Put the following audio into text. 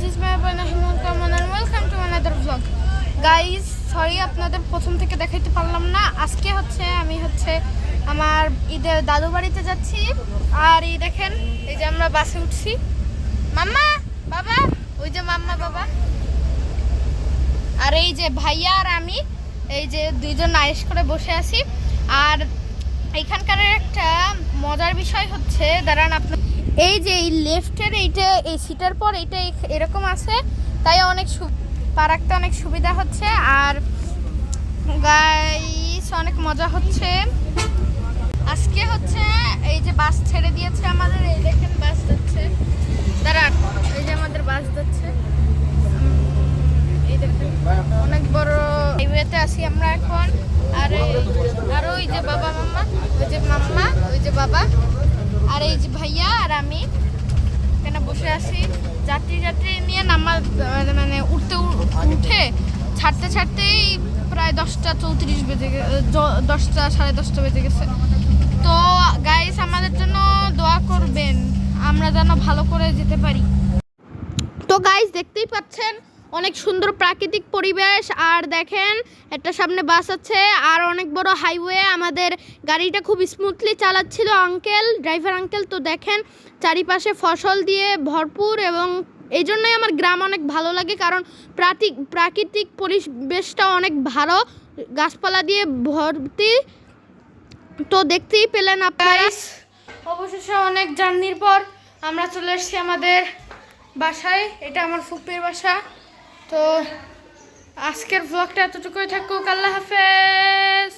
is my welcome to another vlog. Guys, sorry আপনাদের প্রথম থেকে দেখাইতে পারলাম না। আজকে আমি আমার ঈদের দাদু বাড়িতে যাচ্ছি। আর এই দেখেন, এই যে আমরা বাসে উঠছি। মাম্মা বাবা, ওই যে মাম্মা বাবা, আর এই যে ভাইয়া আর আমি, এই যে দুইজন আয়েশ করে বসে আছি। আর এইখানকার একটা মজার বিষয় হচ্ছে, দাঁড়ান আপনার, এই যে এই লেফটের এইটা, এই সিটার পর এইটা এরকম আছে, তাই অনেক পা রাখতে অনেক সুবিধা হচ্ছে। আর গাইস অনেক মজা হচ্ছে। আজকে এই যে বাস ছেড়ে দিয়েছে আমাদের, এই দেখেন বাস যাচ্ছে, দাঁড়ান, এই যে আমাদের বাস যাচ্ছে, এই দেখেন অনেক বড় হাইওয়েতে আছি আমরা এখন। আর ওই যে বাবা মাম্মা, ওই যে মাম্মা, ওই যে বাবা, আর এই যে ভাইয়া আর আমি এখানে বসে আছি। যাত্রী নিয়ে মানে উঠে ছাড়তেই প্রায় 10:34 বেজে গেছে, 10টা সাড়ে 10টা বেজে গেছে। তো গাইস আমাদের জন্য দোয়া করবেন, আমরা যেন ভালো করে যেতে পারি। তো গাইস দেখতেই পাচ্ছেন অনেক সুন্দর প্রাকৃতিক পরিবেশ। আর দেখেন একটা সামনে বাস আছে আর অনেক বড় হাইওয়ে। আমাদের গাড়িটা খুব স্মুথলি চালাচ্ছিল ড্রাইভার আঙ্কেল। তো দেখেন চারিপাশে ফসল দিয়ে ভরপুর, এবং এই জন্যই আমার গ্রাম অনেক ভালো লাগে, কারণ প্রাকৃতিক পরিবেশটা অনেক ভালো, গাছপালা দিয়ে ভর্তি। তো দেখতেই পেলেন আপনারা। অবশেষে অনেক জার্নির পর আমরা চলে এসেছি আমাদের বাসায়। এটা আমার ফুপির বাসা। তো আজকের ব্লগটা এতটুকুই থাকুক। আল্লাহ হাফেজ।